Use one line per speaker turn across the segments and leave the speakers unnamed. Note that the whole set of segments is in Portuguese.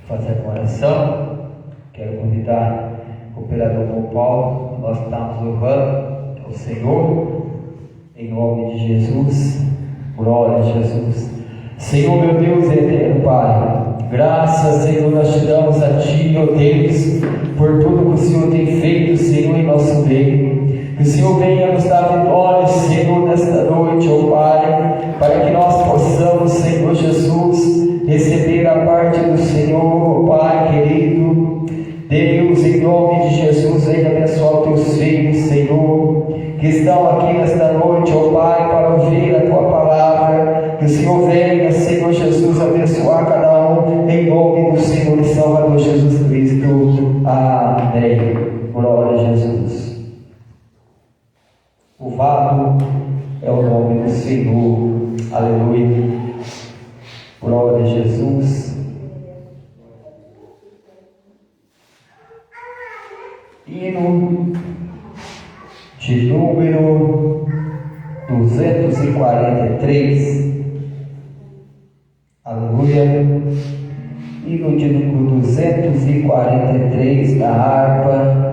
fazer uma oração. Quero convidar o operador João Paulo. Nós estamos louvando ao Senhor em nome de Jesus. Glória a Jesus. Senhor, meu Deus e eterno Pai, graças, Senhor, nós te damos a Ti, ó Deus, por tudo que o Senhor tem feito, Senhor, em nosso meio. Que o Senhor venha nos dar vitórias, Senhor, nesta noite, ó Pai, para que nós possamos, Senhor Jesus, receber a parte do Senhor, ó Pai querido. Deus, em nome de Jesus, venha abençoar os teus filhos, Senhor, que estão aqui nesta noite, ó Pai, para ouvir a Tua palavra. Que o Senhor venha, Senhor Jesus, abençoar cada um, em nome do Senhor e Salvador Jesus Cristo. Amém. Glória a Jesus. Louvado é o nome do Senhor. Aleluia. Glória a Jesus. Hino de número 243. Aleluia. Hino de número 243 da harpa,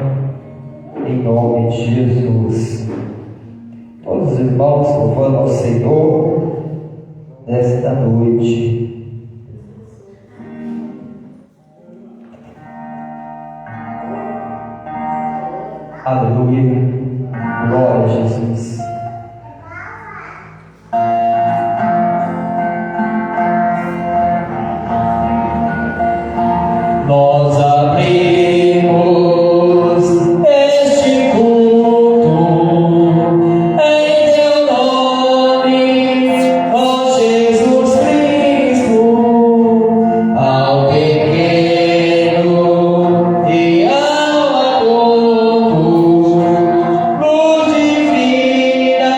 em nome de Jesus. Todos os irmãos louvando ao Senhor nesta noite. Aleluia. Glória a Jesus. Nós abrimos este culto em Teu nome, ó Jesus Cristo, ao pequeno e ao adulto, luz divina,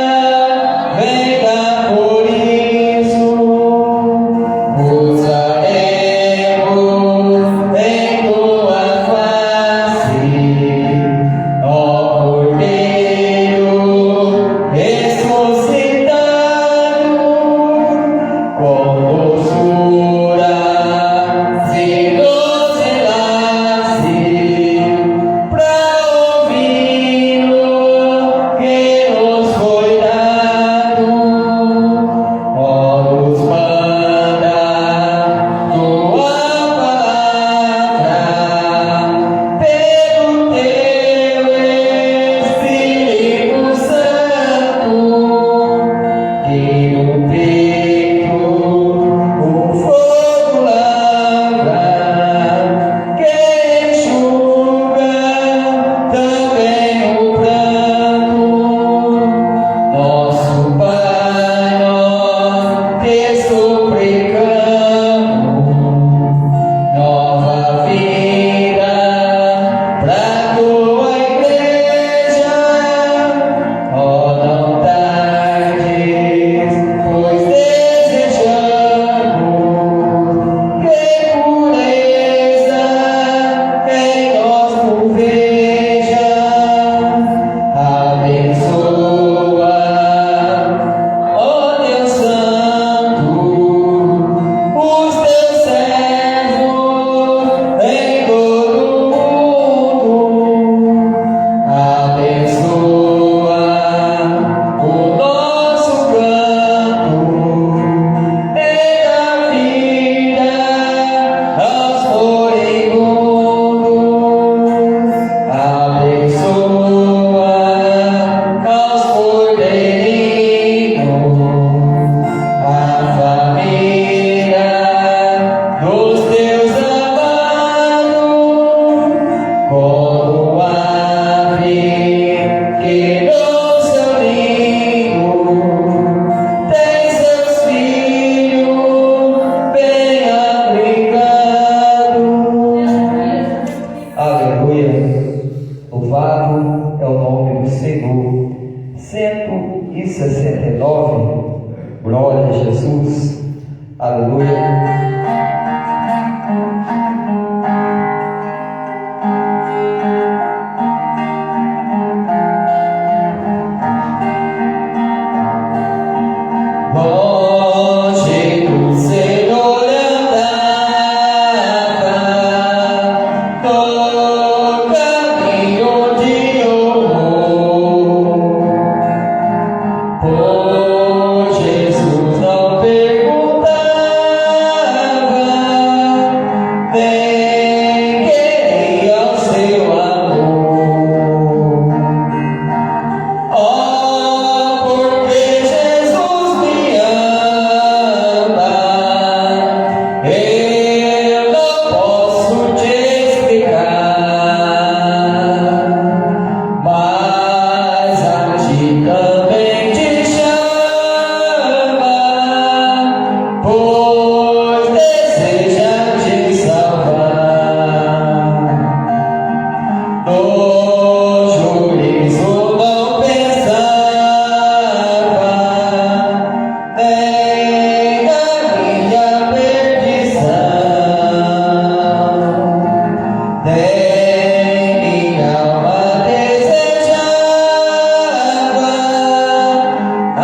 venga por isso, usaremos em Tua face. Neguei ao seu amor. Oh, porque Jesus me ama, eu não posso te explicar, mas a ti também te chama, pois deseja te salvar. No juízo não pensava, nem na minha perdição, nem minha alma desejava a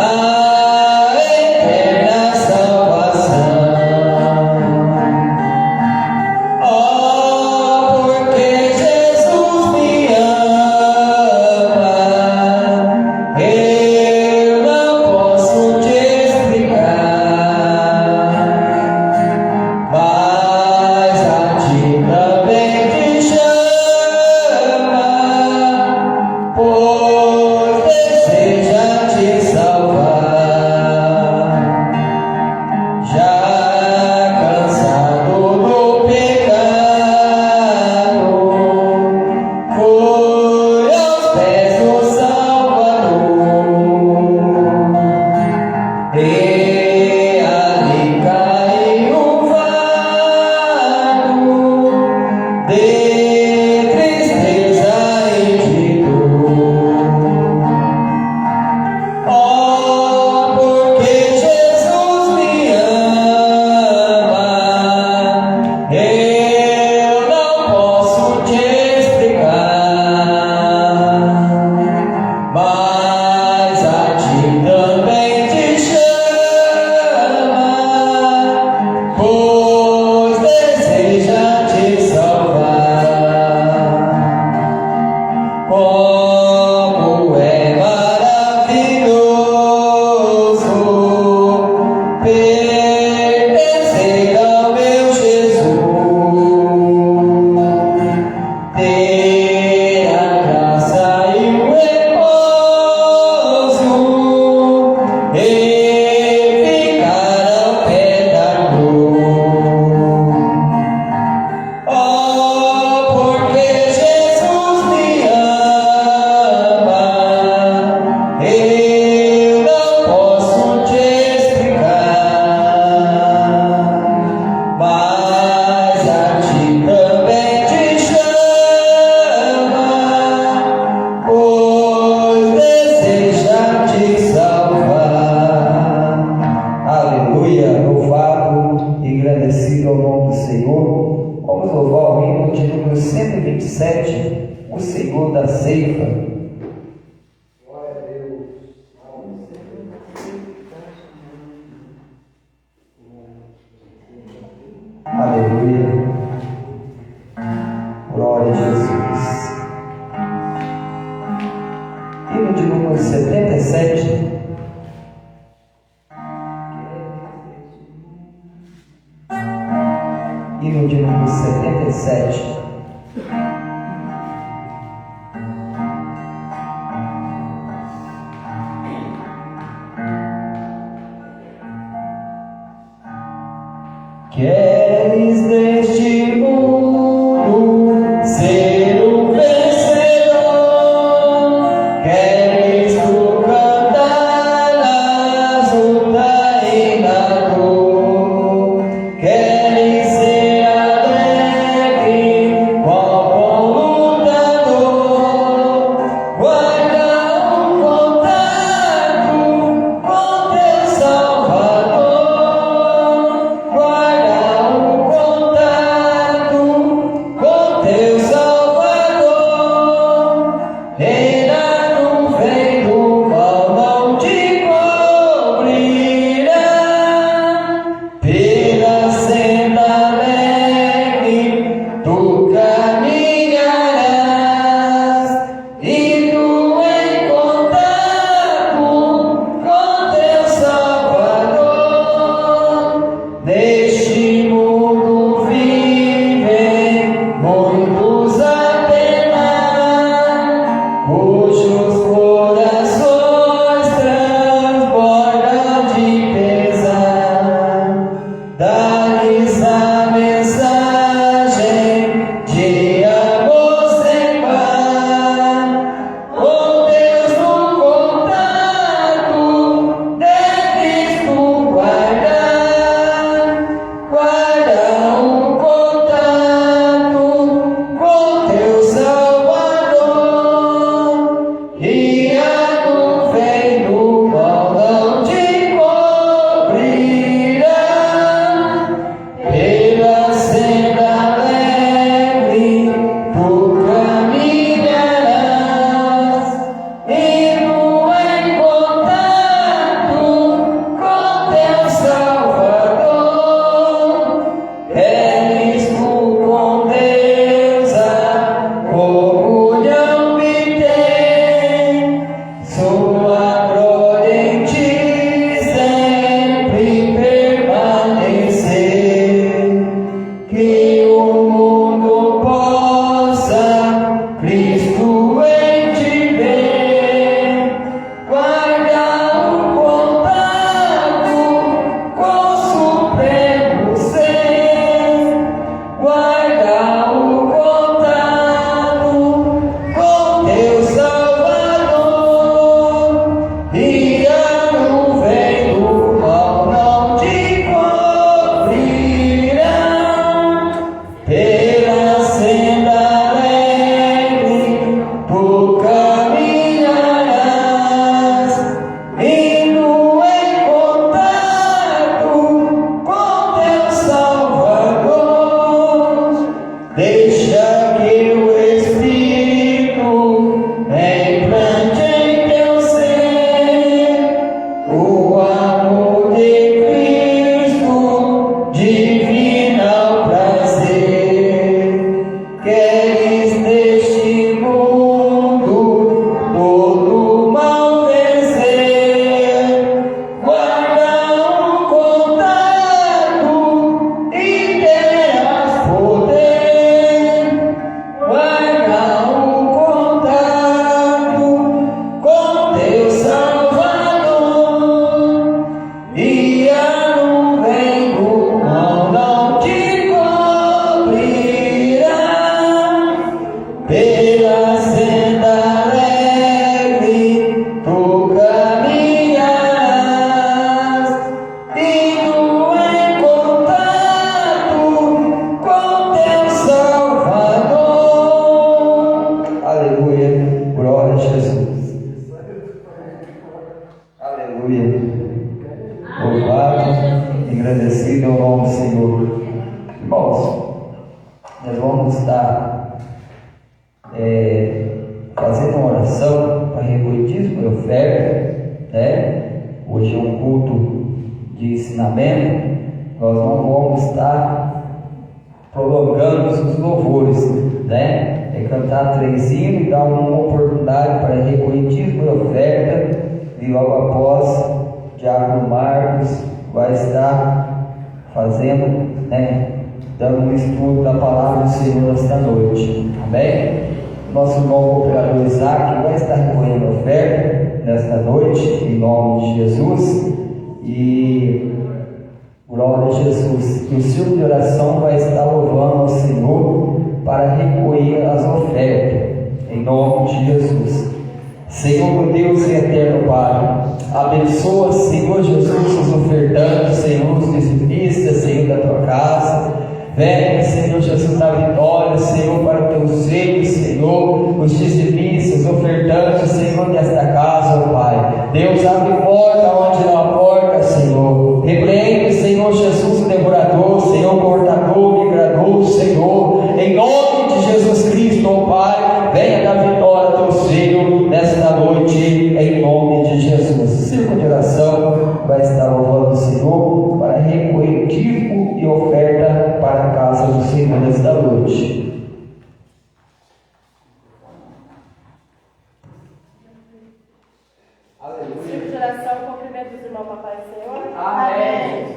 eterna salvação. Oh, porque Jesus me ama, eu não posso te explicar, mas a ti também te chama, pois deseja te salvar. Já cansado do pecado, foi aos pés do Salvador, e ali caiu o fardo de tristeza e de dor. Oh, porque Jesus me ama, eu não posso te explicar, mas a ti também te chama, pois deseja te salvar. Como é maravilhoso pertencer ao meu Jesus, ter a graça e o repouso e ficar ao pé da cruz. Oh, porque Jesus me ama, eu não posso te explicar, mas a ti também te chama, pois deseja te salvar. Aleluia, louvado e agradecido ao nome do Senhor. Vamos louvar o hino de número 127, o Senhor da ceifa.
Glória a Deus.
Aleluia. Glória a Jesus. Hino de número 77. Hino de número 77. Queres neste mundo ser um vencedor? Queres tu cantar na luta e na dor? Queres ser alegre qual bom lutador? Guarda um contato com teu Salvador. Guarda um contato com teu Salvador. Reina nuvem do mal não te cobrirá. Pela senda alegre tu caminharás, indo em contato com teu Salvador. Neste mundo viver Engrandecido é o nome do Senhor. Irmãos, nós vamos estar fazendo uma oração para recolher dízimo e oferta, né? Hoje é um culto de ensinamento. Nós não vamos estar prolongando os louvores, né? É cantar 3 hinos e dar uma oportunidade para recolher dízimo e oferta, e logo após o Diácono Marcos vai estar fazendo, né, dando um estudo da palavra do Senhor esta noite. Amém? Nosso novo operador Isaac vai estar recolhendo oferta nesta noite, em nome de Jesus. E glória a Jesus. E o círculo de oração vai estar louvando ao Senhor para recolher as ofertas, em nome de Jesus. Senhor, meu Deus e eterno Pai, abençoa, Senhor Jesus, os ofertantes, Senhor, os dizimistas, Senhor, da tua casa. Venha, Senhor Jesus, da vitória, Senhor, para o teu seio, Senhor, os dizimistas, os ofertantes, Senhor, desta casa, ó Pai. Deus, abre porta onde não há porta, Senhor. Repreende, Senhor Jesus, o devorador, Senhor, cortador, migrador, Senhor, em nome de Jesus Cristo, ó Pai. Venha da vitória ao teu seio nesta noite, em nome de Jesus. Círculo de oração vai estar louvando o Senhor para recolher dízimo e oferta para a casa do Senhor nesta noite.
Aleluia. Círculo de oração, cumprimento dos irmãos, papai e Senhor.
Amém.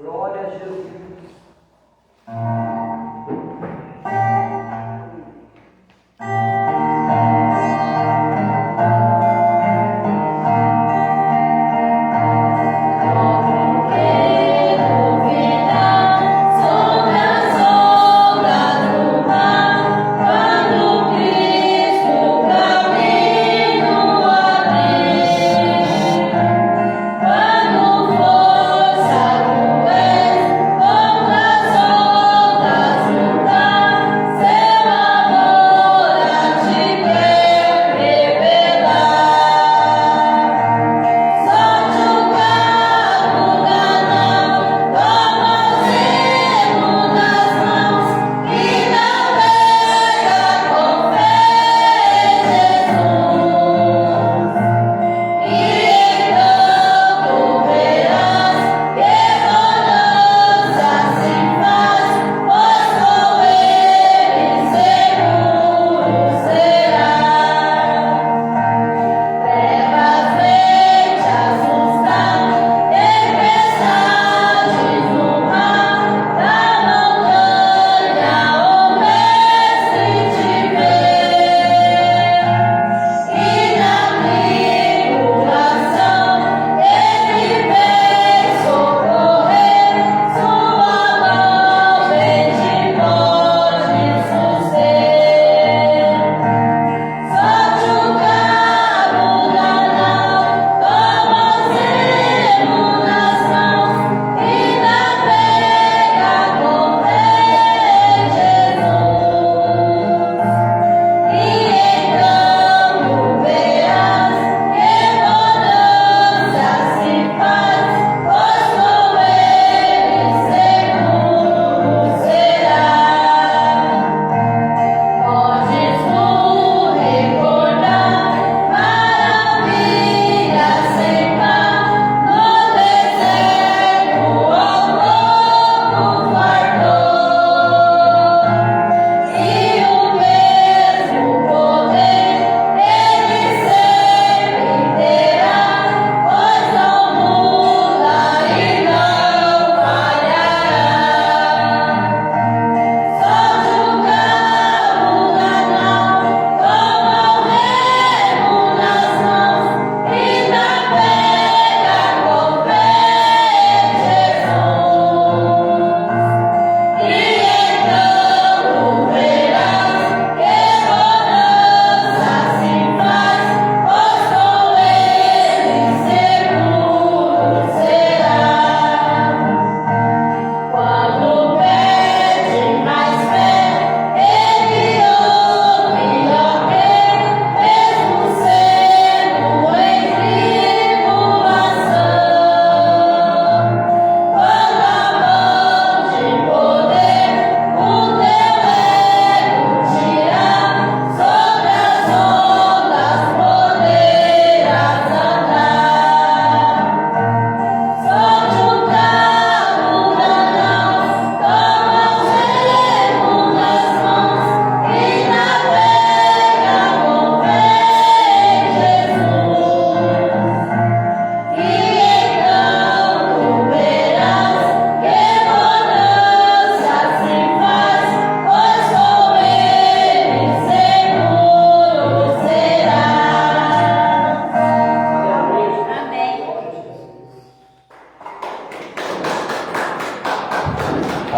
Glória a Jesus.
Sobre as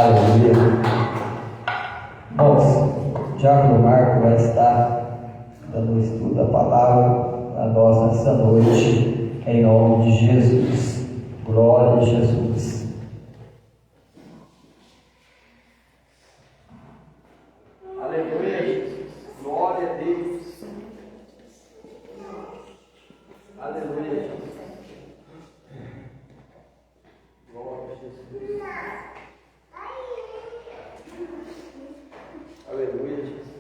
Aleluia. Bom, Diácono Marco vai estar dando o estudo da palavra a nós nessa noite, em nome de Jesus. Glória a Jesus.
Aleluia, Jesus. Glória a Deus. Aleluia, Jesus. Glória a Jesus. Aleluia, Jesus.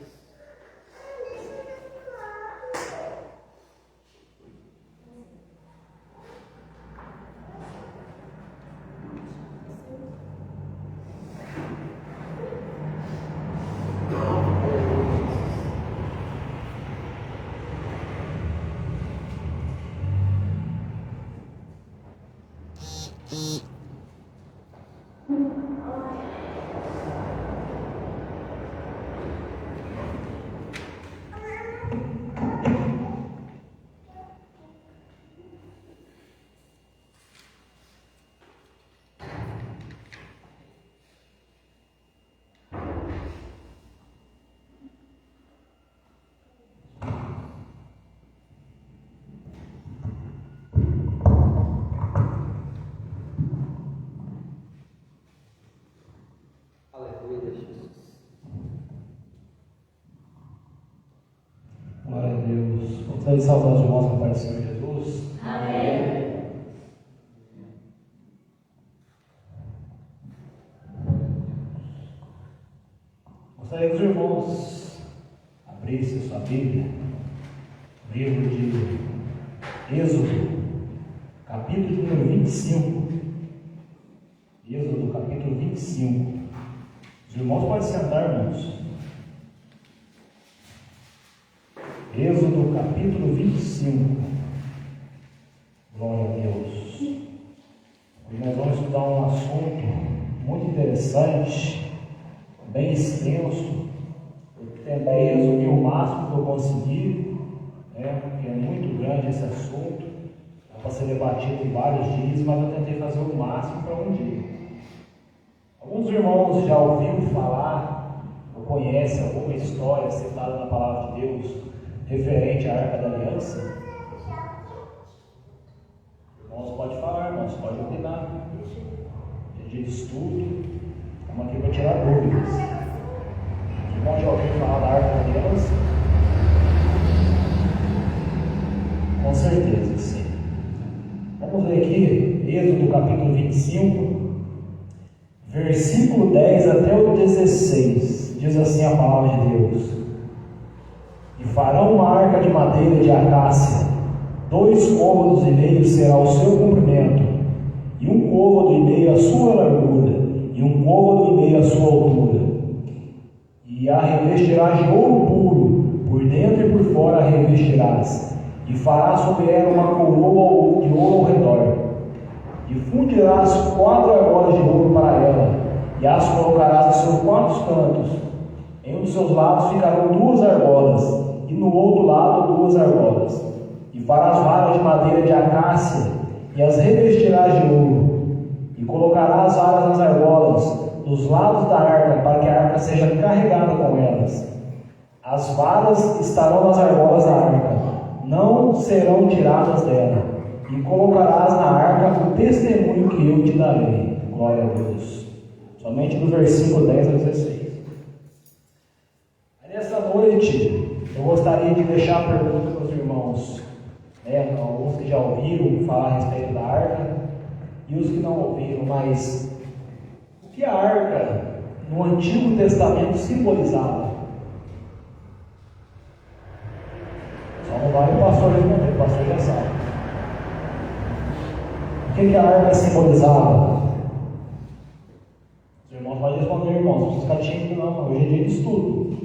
Aleluia, Jesus.
Glória a Deus. Gostaria de saudar os irmãos com a paz do Senhor Jesus.
Amém.
Gostaria que os irmãos abrissem sua Bíblia, livro de Êxodo, capítulo número 25. Êxodo, capítulo 25. Os irmãos podem sentar, irmãos. Êxodo, capítulo 25. Glória a Deus. E nós vamos estudar um assunto muito interessante, bem extenso. Eu tentei resumir o máximo que eu consegui, porque é muito grande esse assunto. Dá para ser debatido em vários dias, mas eu tentei fazer o máximo para um dia. Alguns irmãos já ouviram falar ou conhecem alguma história citada na Palavra de Deus referente à Arca da Aliança? Irmãos, pode falar, irmãos, pode opinar. É dia de estudo, estamos aqui para tirar dúvidas. Os irmãos já ouviram falar da Arca da Aliança? Com certeza, sim. Vamos ler aqui, Êxodo capítulo 25. Versículo 10 até o 16, diz assim a palavra de Deus: E farão uma arca de madeira de acácia, 2,5 côvados será o seu comprimento, e 1,5 côvado a sua largura, e 1,5 côvado a sua altura. E a revestirás de ouro puro, por dentro e por fora a revestirás, e farás sobre ela uma coroa de ouro ao redor. E fundirás 4 argolas de ouro para ela, e as colocarás nos seus 4 cantos. Em um dos seus lados ficarão 2 argolas, e no outro lado 2 argolas. E farás varas de madeira de acácia, e as revestirás de ouro. E colocarás varas nas argolas, dos lados da arca, para que a arca seja carregada com elas. As varas estarão nas argolas da arca, não serão tiradas dela. E colocarás na arca o testemunho que eu te darei. Glória a Deus. Somente do versículo 10 a 16. Aí nessa noite, eu gostaria de deixar a pergunta para os irmãos. Alguns que já ouviram falar a respeito da arca, e os que não ouviram, mas o que a arca no Antigo Testamento simbolizava? Só não vale o pastor responder, o pastor já sabe. O que a arca simbolizava? Os irmãos podem responder, irmãos, não precisa ficar tímido não, hoje é dia de estudo.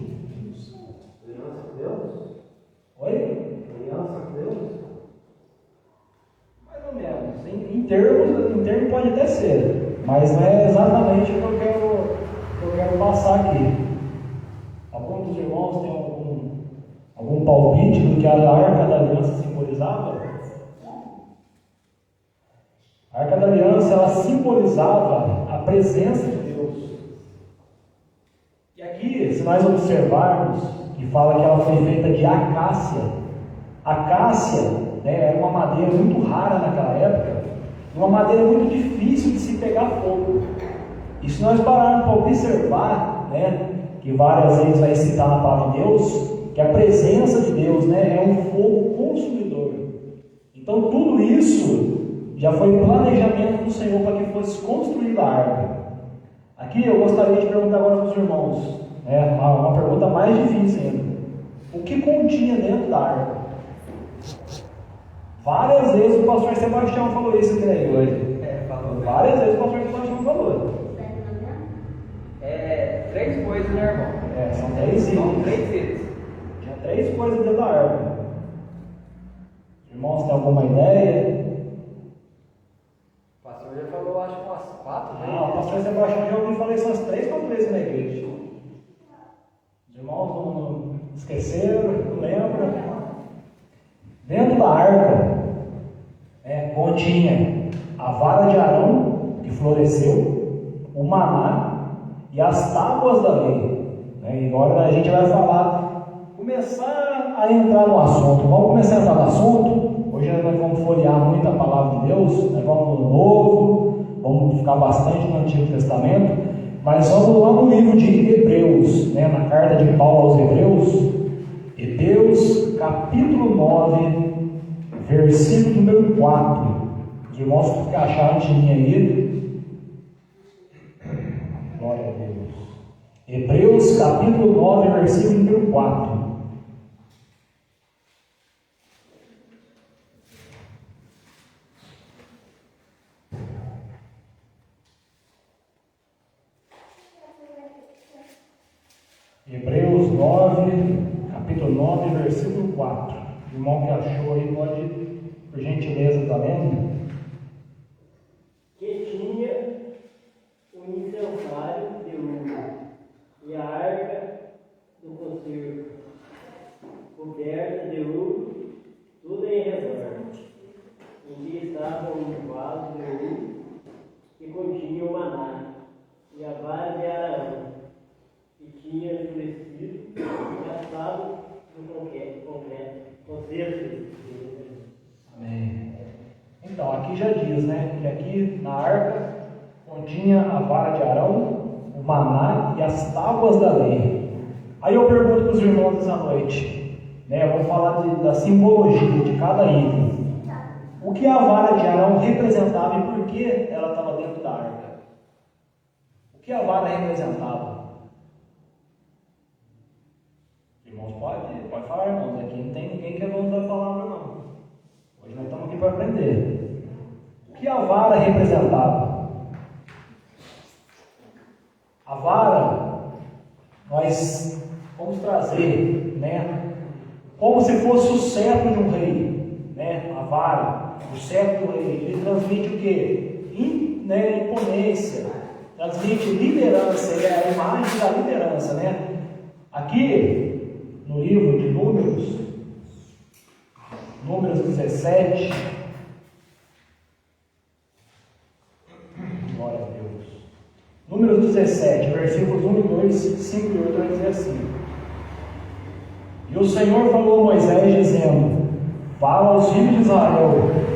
Aliança com Deus?
Oi?
Aliança com Deus?
Mais ou menos. Em termos pode até ser, mas não é exatamente o que eu quero passar aqui. Algum dos irmãos tem algum palpite do que a arca da aliança simbolizava? A Arca da Aliança, ela simbolizava a presença de Deus nós observarmos, que fala que ela foi feita de acácia. Acácia, né, era uma madeira muito rara naquela época, uma madeira muito difícil de se pegar fogo. E se nós pararmos para observar, né, que várias vezes vai citar na palavra de Deus, que a presença de Deus, né, é um fogo consumidor. Então tudo isso já foi planejamento do Senhor para que fosse construída a arca. Aqui eu gostaria de perguntar agora para os irmãos, né, uma pergunta mais difícil ainda. O que continha dentro da arca? Várias vezes o pastor Sebastião falou isso aqui na igreja.
Falou.
Várias vezes o pastor Sebastião falou.
Três coisas, né, irmão?
São 3 itens.
São 3 itens.
Tinha 3 coisas dentro da arca. Os irmãos têm alguma ideia?
O pastor já falou, acho que umas 4 vezes.
O pastor Sebastião já ouviu falar isso umas 3, 4 vezes na igreja. Os irmãos não esqueceram, não lembram? Dentro da arca continha a vara de Arão que floresceu, o maná e as tábuas da lei. E agora a gente vai começar a entrar no assunto. Vamos começar a entrar no assunto. Hoje nós vamos folhear muito a palavra de Deus, nós vamos no Novo, vamos ficar bastante no Antigo Testamento, mas vamos lá no livro de Hebreus, na carta de Paulo aos Hebreus, capítulo 9, versículo número 4. Os irmãos que acharam antes de mim aí. Glória a Deus. Hebreus capítulo 9, versículo número 4. Hebreus 9, capítulo 9, versículo 4. O irmão que achou aí pode, por gentileza, estar lendo?
Que tinha o incensário de uva e a arca do concerto, coberta de uva, tudo em redor, em que estava um vaso de uva que continha o maná e a vara de Arão, que tinha endurecido e assado no concerto.
Amém. Então, aqui já diz, que aqui na arca continha a vara de Arão, o maná e as tábuas da lei. Aí eu pergunto para os irmãos essa noite, vamos falar da simbologia de cada item. O que a vara de Arão representava e por que ela estava dentro da arca? O que a vara representava? Irmãos, pode falar, irmãos, aqui não tem ninguém que é dono da palavra, não. Hoje nós estamos aqui para aprender. O que a vara representava? A vara, nós vamos trazer, como se fosse o cetro de um rei, A vara, o cetro do rei, ele transmite o quê? Imponência, transmite liderança, ele é a imagem da liderança, Aqui, no livro de Números 17, glória a Deus. Números 17, versículos 1 e 2, 5 e 8, vai dizer assim: E o Senhor falou a Moisés, dizendo: Fala aos filhos de Israel,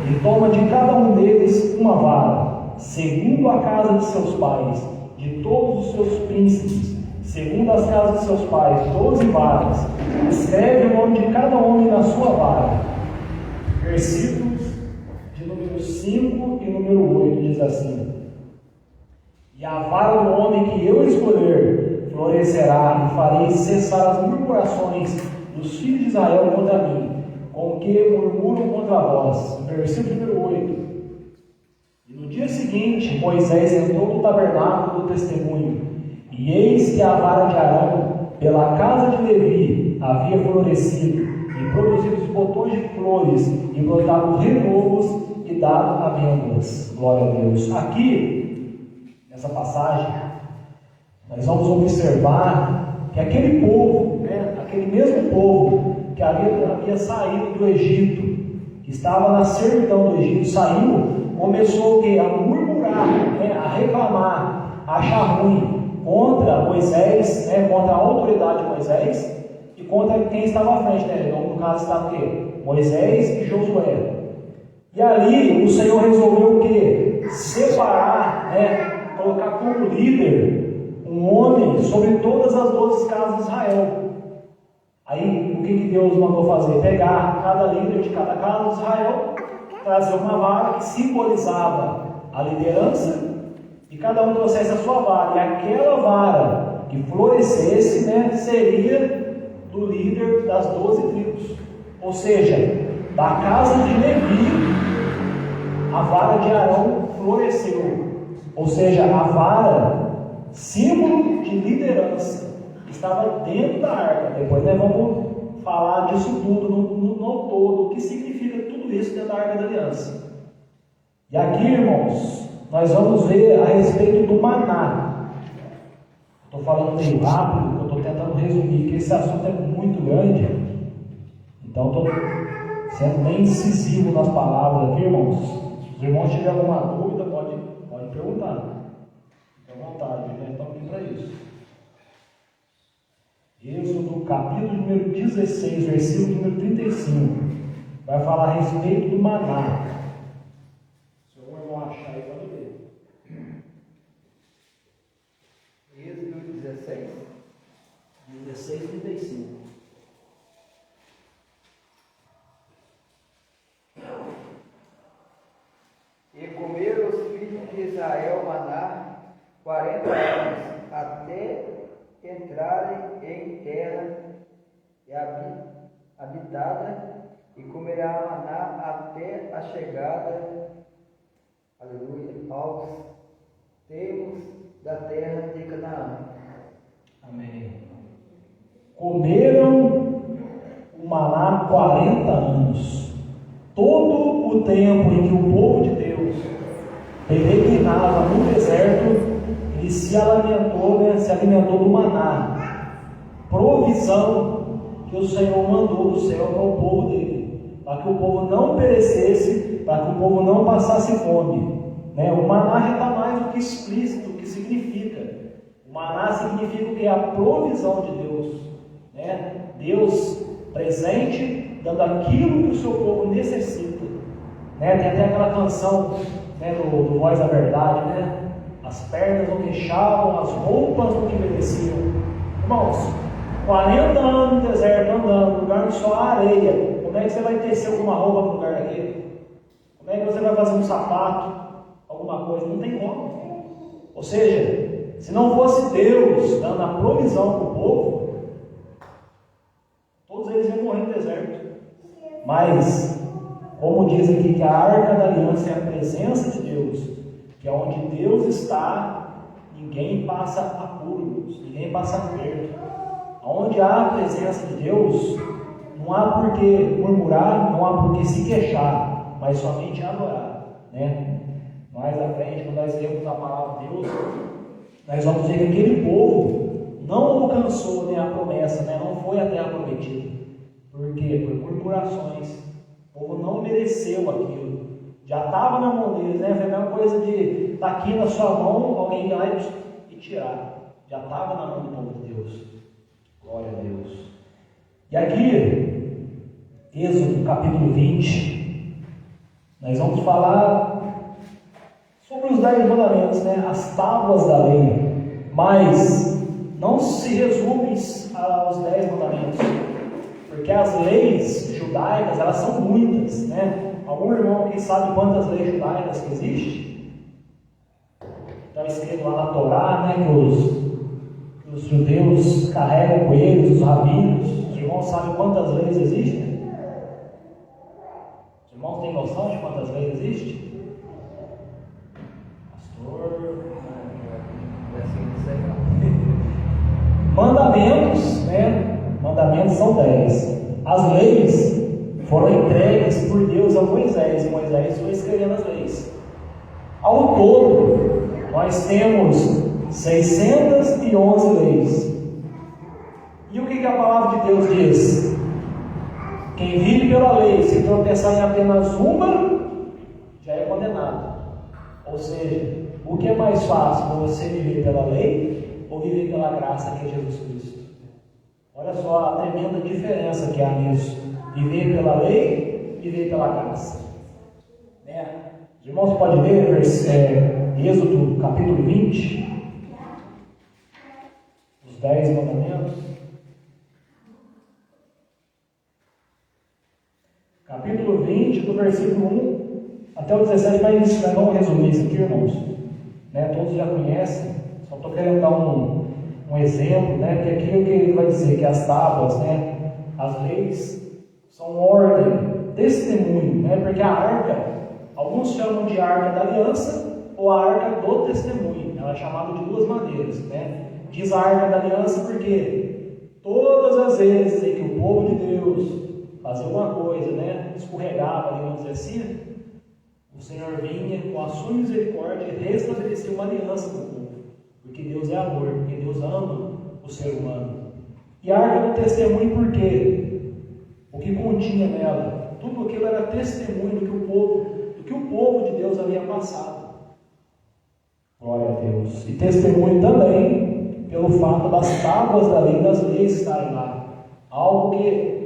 e toma de cada um deles uma vara, segundo a casa de seus pais, de todos os seus príncipes, segundo as casas de seus pais, 12 varas. Escreve o nome de cada homem na sua vara. Versículos de número 5 e número 8 diz assim: E a vara do homem que eu escolher florescerá, e farei cessar as murmurações dos filhos de Israel contra mim, com que murmuram contra vós. Versículo número 8. E no dia seguinte Moisés entrou no tabernáculo do testemunho, e eis que a vara de Arão, pela casa de Levi, havia florescido, e produzido os botões de flores, e brotado renovos, e dado amêndoas. Glória a Deus. Aqui, nessa passagem, nós vamos observar que aquele povo, aquele mesmo povo que havia saído do Egito, que estava na servidão do Egito, começou a murmurar, a reclamar, a achar ruim contra Moisés, né, contra a autoridade de Moisés e contra quem estava à frente, né? Então, no caso está o quê? Moisés e Josué. E ali o Senhor resolveu o quê? Separar, né? Colocar como líder um homem sobre todas as 12 casas de Israel. Aí o que Deus mandou fazer? Pegar cada líder de cada casa de Israel, trazer uma vara que simbolizava a liderança, e cada um trouxesse a sua vara, e aquela vara que florescesse, né, seria do líder das 12 tribos. Ou seja, da casa de Levi, a vara de Arão floresceu. Ou seja, a vara, símbolo de liderança, estava dentro da arca. Depois nós vamos falar disso tudo no todo, o que significa tudo isso dentro da arca da aliança. E aqui, irmãos, nós vamos ver a respeito do maná. Estou falando meio rápido, eu estou tentando resumir, porque esse assunto é muito grande. Então, estou sendo bem incisivo nas palavras aqui, irmãos. Se os irmãos tiverem alguma dúvida, pode perguntar. Fique à vontade, né? Estamos aqui para isso. Êxodo, capítulo número 16, versículo número 35. Vai falar a respeito do maná. Se algum irmão achar aí, pode ler.
Êxodo 16.
16, 35.
E comeram os filhos de Israel maná 40 anos, até entrarem em terra habitada, e comerá maná até a chegada, aleluia, aos termos da terra de Canaã.
Amém. Comeram o maná 40 anos. Todo o tempo em que o povo de Deus peregrinava no deserto, ele se alimentou do maná, provisão que o Senhor mandou do céu para o povo dele, para que o povo não perecesse, para que o povo não passasse fome. O maná já está mais do que explícito o que significa. O maná significa o que? A provisão de Deus, Deus presente, dando aquilo que o seu povo necessita. Tem até aquela canção do Voz da Verdade, as pernas não queixavam, as roupas não que mereciam. Irmãos, 40 anos no deserto andando, no lugar de só areia, como é que você vai tecer alguma roupa no lugar daquele? Como é que você vai fazer um sapato, alguma coisa? Não tem como. Ou seja, se não fosse Deus dando a provisão para o povo, todos eles iam morrer no deserto. Mas, como diz aqui que a arca da aliança é a presença de Deus, que é onde Deus está, ninguém passa apuros, ninguém passa perto. Onde há a presença de Deus, não há por que murmurar, não há por que se queixar, mas somente adorar. Mais à frente, quando nós lemos a palavra de Deus, nós vamos ver que aquele povo não alcançou a promessa, não foi a terra prometida. Por quê? Por murmurações. O povo não mereceu aquilo. Já estava na mão deles, Foi a mesma coisa de estar aqui na sua mão, alguém ir lá e tirar. Já estava na mão do povo de Deus. Glória a Deus. E aqui, Êxodo capítulo 20, nós vamos falar sobre os 10 mandamentos, as tábuas da lei. Mas não se resume aos 10 mandamentos, porque as leis judaicas, elas são muitas, Algum irmão aqui sabe quantas leis judaicas que existem? Está escrito lá na Torá, que os judeus carregam com eles, os rabinos. Os irmãos sabem quantas leis existem? Os irmãos têm noção de quantas leis existem? Pastor, mandamentos, Mandamentos são 10. As leis foram entregues por Deus a Moisés, e Moisés foi escrevendo as leis. Ao todo, nós temos 611 leis. E o que a palavra de Deus diz? Quem vive pela lei, se tropeçar em apenas uma, já é condenado. Ou seja, o que é mais fácil, você viver pela lei ou ou viver pela graça que é Jesus Cristo. Olha só a tremenda diferença que há nisso. Viver pela lei, viver pela graça. Né? Os irmãos podem ler Êxodo capítulo 20, os 10 mandamentos. Capítulo 20, do versículo 1 até o 17, mas nós vamos resumir isso aqui, irmãos. Né? Todos já conhecem, só estou querendo dar um exemplo, né? Que aqui é o que ele vai dizer, que as tábuas, né? As leis são ordem, testemunho, né? Porque a arca, alguns chamam de arca da aliança ou a arca do testemunho. Ela é chamada de duas maneiras, né? Diz a arca da aliança porque todas as vezes em que o povo de Deus fazia uma coisa, né? Escorregava, vamos dizer assim, o Senhor vinha com a sua misericórdia e restabeleceu uma aliança com o povo. Porque Deus é amor, porque Deus ama o ser humano. E a arca do testemunho, por quê? O que continha nela, tudo aquilo era testemunho do que o povo de Deus havia passado. Glória a Deus. E testemunho também pelo fato das tábuas da lei, das leis estarem lá. Algo que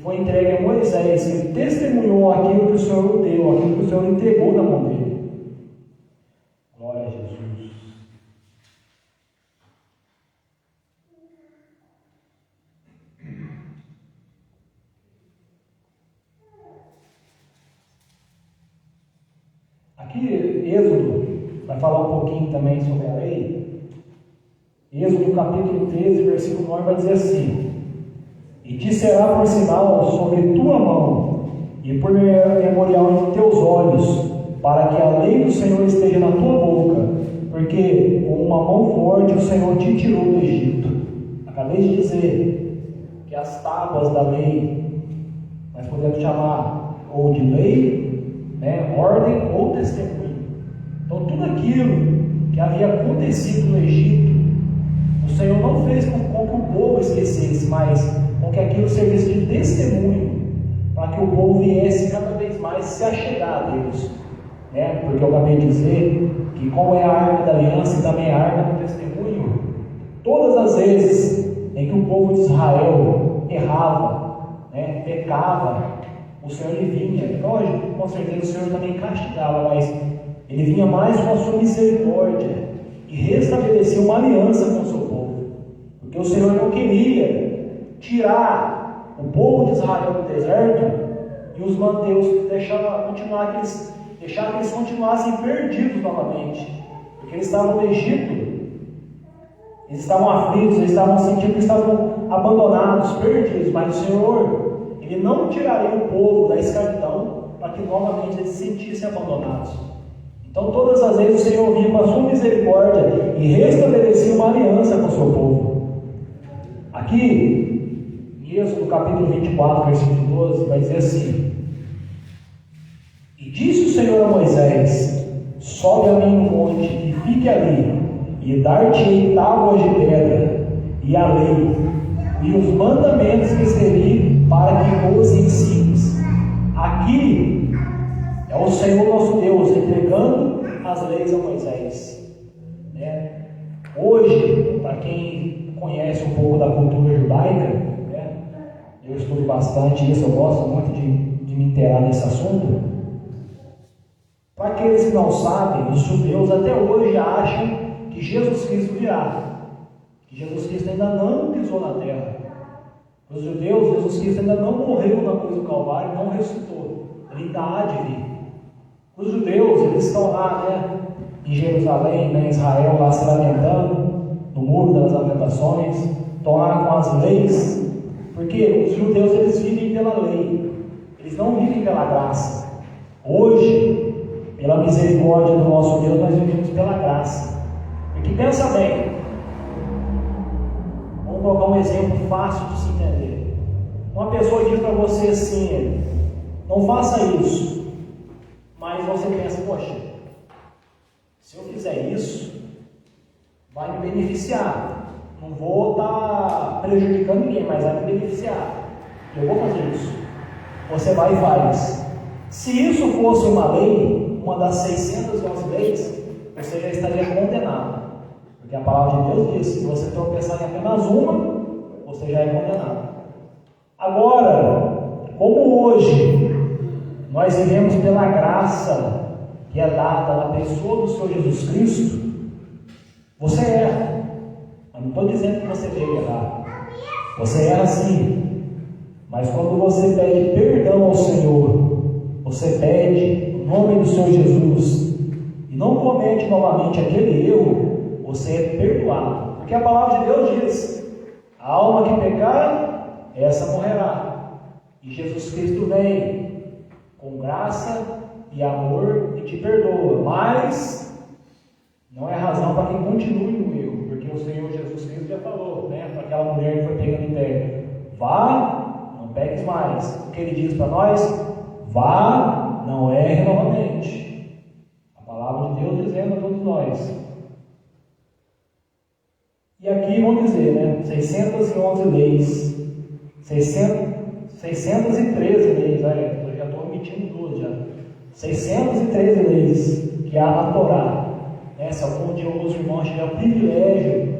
foi entregue a Moisés, ele testemunhou aquilo que o Senhor deu, aquilo que o Senhor entregou na mão dele. Glória a Jesus. Aqui, Êxodo, vai falar um pouquinho também sobre a lei. Êxodo capítulo 13, versículo 9, vai dizer assim: e te será por sinal sobre tua mão, e por memorial entre teus olhos, para que a lei do Senhor esteja na tua boca, porque com uma mão forte o Senhor te tirou do Egito. Acabei de dizer que as tábuas da lei, nós podemos chamar ou de lei, né, ordem ou testemunho. Então tudo aquilo que havia acontecido no Egito, o Senhor não fez com que o povo esquecesse, mas com que aquilo servisse de testemunho, para que o povo viesse cada vez mais se achegar a Deus, né? Porque eu acabei de dizer que como é a arca da aliança e também a arca do testemunho, todas as vezes em que o povo de Israel errava, né, pecava, o Senhor ele vinha. Lógico, com certeza o Senhor também castigava, mas ele vinha mais com a sua misericórdia e restabelecia uma aliança com o seu povo, porque o Senhor não queria tirar o povo de Israel do deserto e os manter, deixar que eles continuassem perdidos novamente, porque eles estavam no Egito, eles estavam aflitos, eles estavam sentindo que estavam abandonados, perdidos, mas o Senhor, ele não tiraria o povo da escravidão para que novamente eles se sentissem abandonados. Então todas as vezes o Senhor vinha com a sua misericórdia e restabelecia uma aliança com o seu povo. Aqui, em Êxodo capítulo 24, versículo 12, vai dizer assim: e disse o Senhor a Moisés: sobe a mim no monte e fique ali, e dar-te-ei tábuas de pedra, e a lei, e os mandamentos que escrevi, para que os ensines. Aqui é o Senhor nosso Deus entregando as leis a Moisés, né? Hoje, para quem conhece um pouco da cultura judaica, né? Eu estudo bastante isso, eu gosto muito de me inteirar nesse assunto. Para aqueles que não sabem, os judeus até hoje acham que Jesus Cristo virá, que Jesus Cristo ainda não pisou na terra. Para os judeus, Jesus Cristo ainda não morreu na cruz do Calvário, não ressuscitou, ele ainda há de vir. Os judeus, eles estão lá, né, em Jerusalém, né, em Israel, lá se lamentando, no muro das lamentações, estão lá com as leis, porque os judeus, eles vivem pela lei, eles não vivem pela graça. Hoje, pela misericórdia do nosso Deus, nós vivemos pela graça. Porque pensa bem, vamos colocar um exemplo fácil de se entender. Uma pessoa diz para você assim: não faça isso. Mas você pensa: poxa, se eu fizer isso, vai me beneficiar. Não vou estar prejudicando ninguém, mas vai me beneficiar. Eu vou fazer isso. Você vai e faz. Se isso fosse uma lei, uma das 611 leis, você já estaria condenado. Porque a palavra de Deus diz: se você tropeçar em apenas uma, você já é condenado. Agora, como hoje nós vivemos pela graça que é dada na pessoa do Senhor Jesus Cristo, você erra. Eu não estou dizendo que você deve errar. Você erra sim. Mas quando você pede perdão ao Senhor, você pede o nome do Senhor Jesus e não comete novamente aquele erro, você é perdoado. Porque a palavra de Deus diz: a alma que pecar, essa morrerá. E Jesus Cristo vem com graça e amor e te perdoa. Mas não é razão para que continue no erro, porque o Senhor Jesus Cristo já falou, né, para aquela mulher que foi pegando em pé: vá, não peques mais. O que ele diz para nós? Vá, não erre novamente. A palavra de Deus dizendo a todos nós. E aqui vão dizer, né, 611 leis, 613 leis, eu já estou omitindo duas já. 613 leis que há na Torá. Se algum dia os irmãos tiverem o privilégio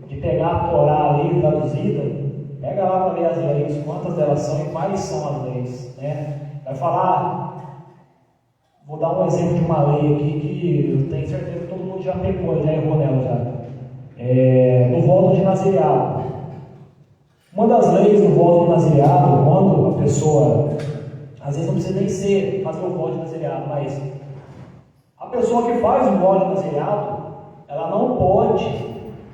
de pegar a Torá ali traduzida, pega lá para ver as leis, quantas delas são e quais são as leis, né? Vai falar, vou dar um exemplo de uma lei aqui que eu tenho certeza que todo mundo já pegou, já errou nela já. No voto de nazireado. Uma das leis do voto de nazireado, quando a pessoa, às vezes não precisa nem fazer o voto de nazireado, mas a pessoa que faz o voto de nazireado, ela não pode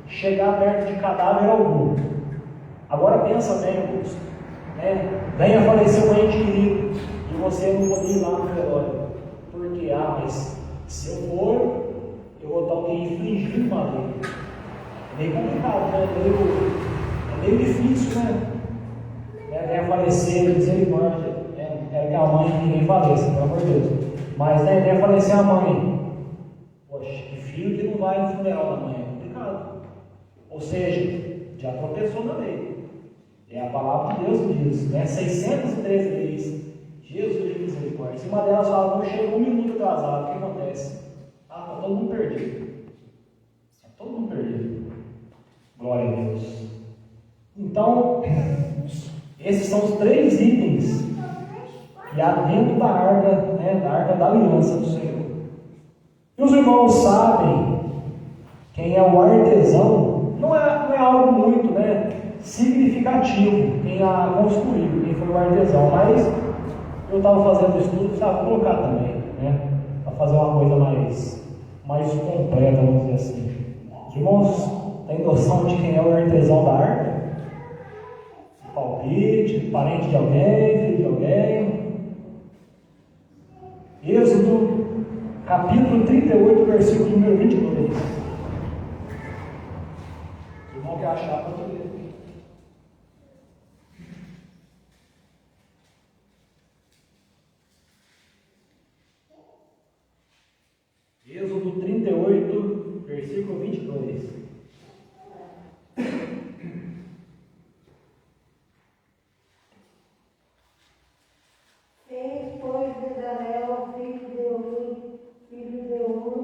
chegar perto de cadáver algum. Agora pensa bem, Augusto, né? Venha falecer um ente querido e você não pode ir lá no velório. Porque, mas se eu for, eu vou estar infringindo uma lei. É meio complicado, né? É meio difícil, né? Venha falecer, misericórdia. Quero que a mãe ninguém faleça, pelo amor de Deus. Mas venha falecer a mãe. Poxa, que filho que não vai no funeral da mãe, é complicado. Ou seja, já tropeçou na lei. É a palavra de Deus que diz, né? 613 leis. Jesus de misericórdia. Se uma delas fala, não chega um minuto atrasado, o que acontece? Está todo mundo perdido. Está todo mundo perdido. Glória a Deus. Então, esses são os 3 itens que há dentro da arca, né, da arca da aliança do Senhor. E os irmãos sabem quem é o artesão. Não é algo muito, né, significativo quem a construiu, quem foi o artesão, mas eu estava fazendo estudo, precisava colocar também, né, para fazer uma coisa mais completa, vamos dizer assim. Os irmãos têm noção de quem é o artesão da arca? Palpite, parente de alguém, filho de alguém. Êxodo, capítulo 38, versículo número 22. O irmão quer achar para ler. Êxodo 38, versículo 22.
Fez, pois, Bezalel, filho de Ur,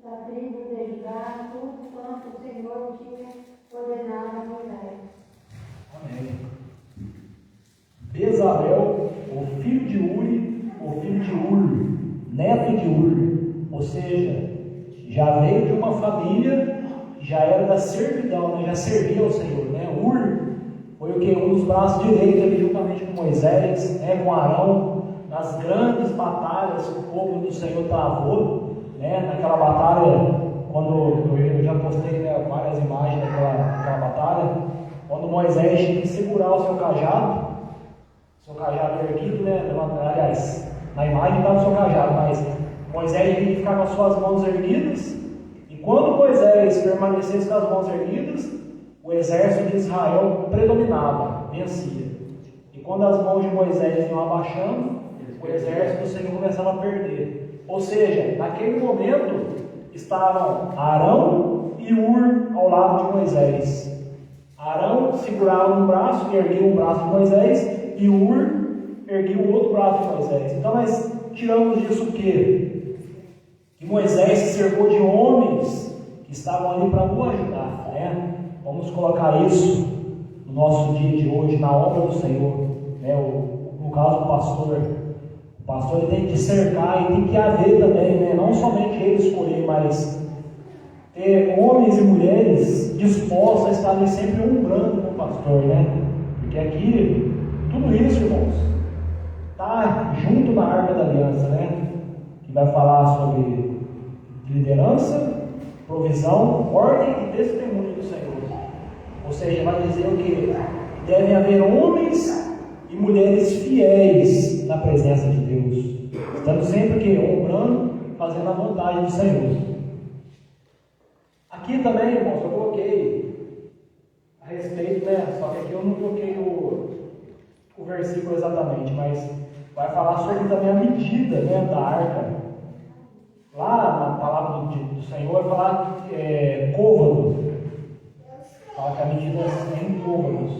da tribo de Judá, tudo quanto o Senhor tinha ordenado a Moisés.
Amém. Bezalel, o filho de Uri, o filho de Ur, neto de Ur, ou seja, já veio de uma família, já era da servidão, né? Já servia ao Senhor, né? Ur foi o que? Um dos braços direitos ali, juntamente com Moisés, né? Com Arão, nas grandes batalhas que o povo do Senhor travou, né? Naquela batalha, quando eu já postei, né, várias imagens daquela batalha, quando Moisés tinha que segurar o seu cajado erguido, né? Aliás, na imagem estava o seu cajado, mas Moisés tinha que ficar com as suas mãos erguidas, e quando Moisés permanecesse com as mãos erguidas, o exército de Israel predominava, vencia. E quando as mãos de Moisés iam abaixando, o exército do Senhor começava a perder. Ou seja, naquele momento estavam Arão e Ur ao lado de Moisés. Arão segurava um braço e erguia um braço de Moisés, e Ur erguia o outro braço de Moisés. Então nós tiramos disso o quê? Que Moisés se cercou de homens que que estavam ali para nos ajudar, né? Vamos colocar isso no nosso dia de hoje, na obra do Senhor, né? No caso, o pastor ele tem que cercar e tem que haver também, né? Não somente ele escolher, mas ter homens e mulheres dispostos a estarem sempre umbrando com o pastor, né? Porque aqui, tudo isso, irmãos, está junto na Arca da Aliança, né? Que vai falar sobre liderança, provisão, ordem e testemunho do Senhor. Ou seja, vai dizer o que? Devem haver homens e mulheres fiéis na presença de Deus, estando sempre que honrando, fazendo a vontade do Senhor. Aqui também, irmãos, eu coloquei a respeito, né? Só que aqui eu não coloquei o versículo exatamente, mas vai falar sobre também a medida, né, da arca. Lá na palavra do Senhor vai falar côvado. Fala que a medida é em côvados.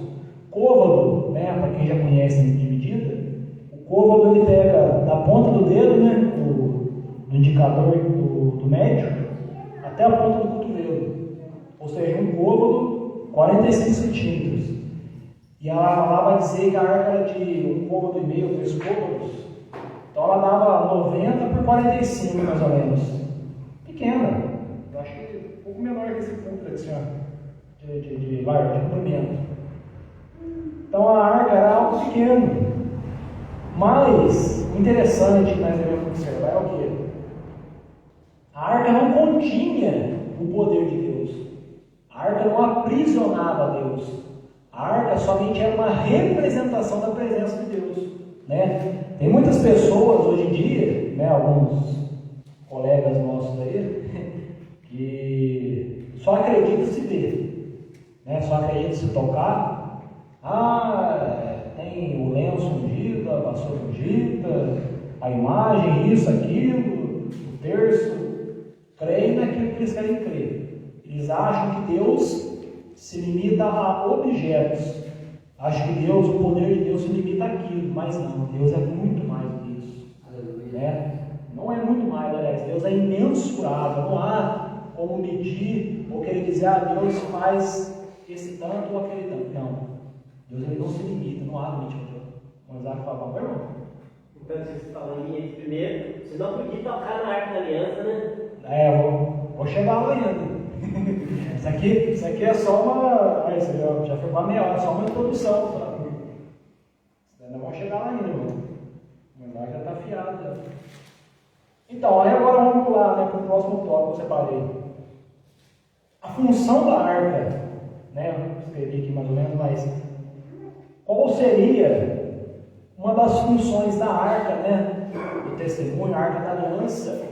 Côvado, né, para quem já conhece de medida, o côvado ele pega da ponta do dedo, né, do indicador do médio, até a ponta do cotovelo. Ou seja, um côvado, 45 centímetros. E lá vai dizer que a arca era de um côvado e meio, 3 côvados. Então ela dava 90 por 45, mais ou menos. Pequena. Eu acho que um pouco menor que esse ponto aqui, de largo, de comprimento. Então a arca era algo pequeno. Mas o interessante que nós devemos observar é o quê? A arca não continha o poder de Deus. A arca não aprisionava Deus. A arca somente era uma representação da presença de Deus, né? Tem muitas pessoas hoje em dia, né, alguns colegas nossos aí, que só acreditam se ver, né? Só acreditam se tocar. Tem o lenço ungido, a vassoura ungida, a imagem, isso, aquilo, o terço. Creem naquilo que eles querem crer. Eles acham que Deus se limita a objetos. Acho que Deus, o poder de Deus se limita àquilo, mas não, Deus é muito mais do que isso. Né? Não é muito mais, aliás, Deus é imensurável, não há como medir ou querer dizer, Deus faz esse tanto ou aquele tanto. Não, Deus ele não se limita, não há limite. O Isaac fala, meu irmão.
Então vocês falam aí primeiro, vocês não podiam tocar na Arca da Aliança, né?
Vou chegar lá ainda. Isso aqui é só uma. Já foi uma meia hora, só uma introdução. Tá? Ainda vamos chegar lá ainda, irmão. O já está afiado. Já. Então, aí agora vamos pular, né, para o próximo tópico que eu separei. A função da arca, né? Eu escrevi aqui mais ou menos, mas qual seria uma das funções da arca, né? Do testemunho, a arca da aliança?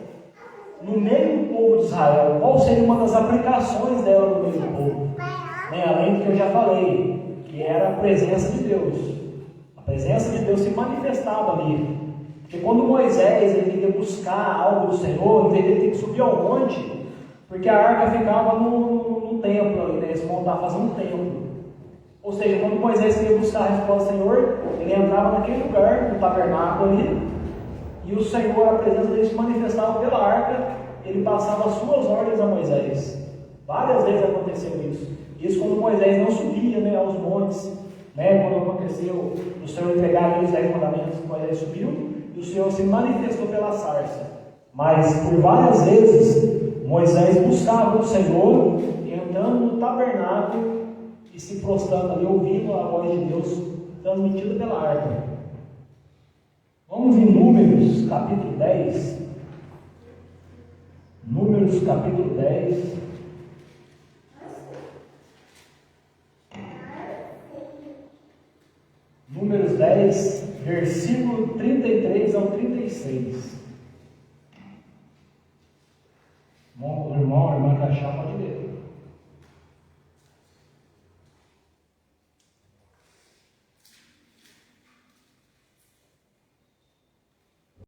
No meio do povo de Israel, qual seria uma das aplicações dela no meio do povo? Né? Além do que eu já falei, que era a presença de Deus. A presença de Deus se manifestava ali. Porque quando Moisés ele queria buscar algo do Senhor, ele tinha que subir ao monte, porque a arca ficava no templo ali, né? Eles montavam, faziam um templo. Ou seja, quando Moisés queria buscar a resposta do Senhor, ele entrava naquele lugar, no tabernáculo ali, e o Senhor, a presença dele se manifestava pela arca, ele passava as suas ordens a Moisés. Várias vezes aconteceu isso. Isso quando Moisés não subia, né, aos montes, né, quando aconteceu o Senhor entregar aqueles 10 mandamentos, Moisés subiu, e o Senhor se manifestou pela sarça. Mas por várias vezes, Moisés buscava o Senhor, entrando no tabernáculo e se prostrando ali, ouvindo a voz de Deus transmitida pela arca. Vamos em Números, capítulo 10. Números, capítulo 10. Números 10, versículo 33 ao 36. O irmão, a irmã que achar pode ler.